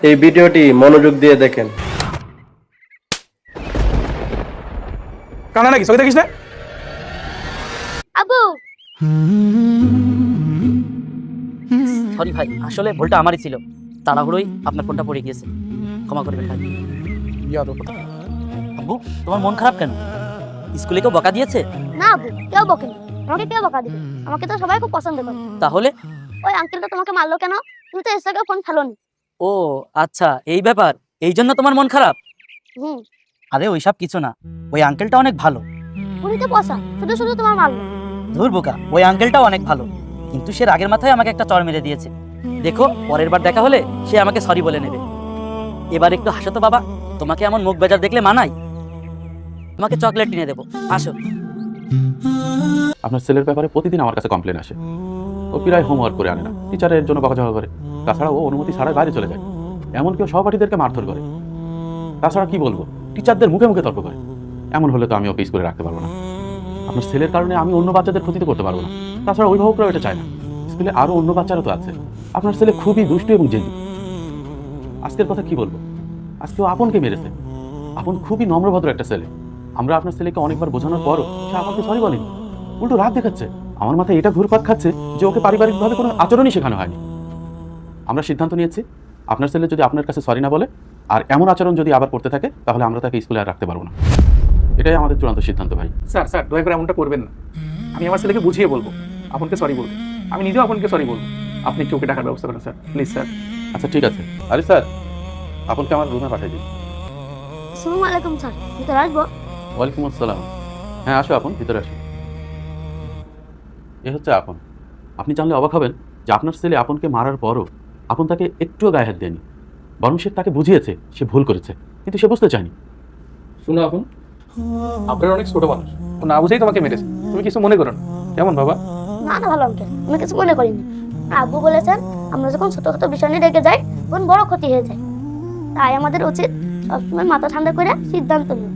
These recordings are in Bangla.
এই ভিডিওটি মনোযোগ দিয়ে দেখেন। কানা নাকি চোখে দেখিস না? আবু সরি ভাই, আসলে ভুলটা আমারই ছিল। তাড়াহুড়োই আপনার ফোনটা পড়ে গিয়েছে, ক্ষমা করবেন ভাই। আব্বু, তোমার মন খারাপ কেন? স্কুলে কেউ বকা দিয়েছে? না আবু, কেউ বকেনি। আমাকে কেউ বকা দিবে? আমাকে তো সবাই খুব পছন্দ করে। তাহলে? ওই আঙ্কেলটা তোমাকে মারলো কেন? তুমি তো এর আগে ফোন ফেলোনি। ও আচ্ছা, এই ব্যাপার। এই জন্য তোমার মন খারাপ? হুম, আরে ওইসব কিছু না, ওই আঙ্কেলটা অনেক ভালো। উনি তো পয়সা শুধু শুধু তোমার মারলো। ধুর বোকা, ওই আঙ্কেলটাও অনেক ভালো, কিন্তু সে রাগের মাথায় আমাকে একটা চড় মেরে দিয়েছে। দেখো, পরের বার দেখা হলে সে আমাকে সরি বলে নেবে। এবার একটু হাসো তো বাবা, তোমাকে এমন মুখ বেজার দেখলে মানাই? তোমাকে চকলেট কিনে দেবো, আসো। আপনার ছেলের ব্যাপারে প্রতিদিন আমার কাছে কমপ্লেন আসে। ও প্রায় হোমওয়ার্ক করে আনে না, টিচারের জন্য বকাঝকা করে। তাছাড়া ও অনুমতি ছাড়াই বাইরে চলে যায়। এমনকি ও সহপাঠীদেরকে মারধর করে। তাছাড়া কি বলবো, টিচারদের মুখে মুখে তর্ক করে। এমন হলে তো আমি ওকে স্কুলে রাখতে পারবো না। আপনার ছেলের কারণে আমি অন্য বাচ্চাদের ক্ষতি তো করতে পারবো না। তাছাড়া অভিভাবকরাও এটা চায় না। স্কুলে আরও অন্য বাচ্চারা তো আছে। আপনার ছেলে খুবই দুষ্টু এবং জেদি। আজকের কথা কি বলবো, আজকে ও আপনকে মেরেছে। আপন খুবই নম্রভদ্র একটা ছেলে। আমরা আপনার ছেলেকে অনেকবার বোঝানোর পরও সে আমাকে সরি বলেনি, উল্টো রাগ দেখাচ্ছে। আমার মাথায় এটা ঘুরপাক খাচ্ছে যে ওকে পারিবারিকভাবে কোনো আচরণই শেখানো হয়নি। আমরা সিদ্ধান্ত নিয়েছি, আপনার ছেলে যদি আপনার কাছে সরি না বলে আর এমন আচরণ যদি আবার করতে থাকে, তাহলে আমরা তাকে স্কুলে আর রাখতে পারবো না। এটাই আমাদের চূড়ান্ত সিদ্ধান্ত ভাই। স্যার স্যার দয়া করে এমনটা করবেন না। আমি আমার ছেলেকে বুঝিয়ে বলবো, আপনকে সরি বলবো। আমি নিজেও আপনকে সরি বলবো। আপনি একটু ওকে ডাকার ব্যবস্থা করেন স্যার, প্লিজ স্যার। আচ্ছা ঠিক আছে। আরে স্যার, আপনকে আমার রুমে পাঠিয়ে দিন। আসসালামু আলাইকুম স্যার, ভিতরে আসবো? ওয়ালাইকুম আসসালাম। হ্যাঁ আসো আপন, ভিতরে আসো। এ হচ্ছে আপন। আপনি জানলে অবাক হবেন যে আপনার ছেলে আপনকে মারার পরও আপন তাকে একটুও গায়ে হাত দেয়নি, বরং সে তাকে বুঝিয়েছে সে ভুল করেছে, কিন্তু সে বুঝতে চায়নি। শুনো আপন, আপনার অনেক ছোট মানুষ, ও না বুঝেই তোমাকে মেরেছে। তুমি কিছু মনে করো না, কেমন বাবা? না না, ভালো আঙ্কেল, আমি কিছু মনে করিনি। আব্বু বলেছেন আমরা যখন ছোট ছোট বিষয় নিয়ে রেগে যাই তখন বড় ক্ষতি হয়ে যায়। তাই আমাদের উচিত সবসময় মাথা ঠান্ডা করে সিদ্ধান্ত নিন।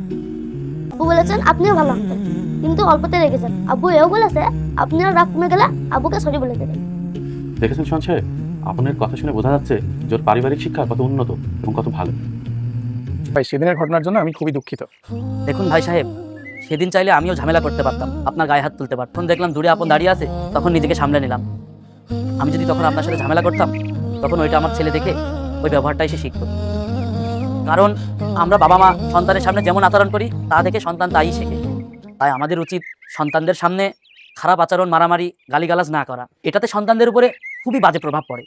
আব্বু বলেছেন আপনিও ভালো আঙ্কেল, কিন্তু অল্পতে রেগে যান। আব্বু এও বলেছে আপনিও রাগ কমে গেলে আব্বুকে সরি বলে দেবেন। দেখেছেন সঞ্চয়, আপনার কথা শুনে বোঝা যাচ্ছে যে ওর পারিবারিক শিক্ষা কত উন্নত এবং কত ভালো। ভাই, সেদিনের ঘটনার জন্য আমি খুবই দুঃখিত। দেখুন ভাই সাহেব, সেদিন চাইলে আমিও ঝামেলা করতে পারতাম, আপনার গায়ে হাত তুলতে পারতাম। দেখলাম দূরে আপন দাঁড়িয়ে আছে, তখন নিজেকে সামলে নিলাম। আমি যদি তখন আপনার সাথে ঝামেলা করতাম, তখন ওইটা আমার ছেলে দেখে ওই ব্যবহারটাই সে শিখত। কারণ আমরা বাবা মা সন্তানের সামনে যেমন আচরণ করি, তা দেখে সন্তান তাই শেখে। তাই আমাদের উচিত সন্তানদের সামনে খারাপ আচরণ, মারামারি, গালিগালাজ না করা। এটাতে সন্তানদের উপরে খুবই বাজে প্রভাব পড়ে।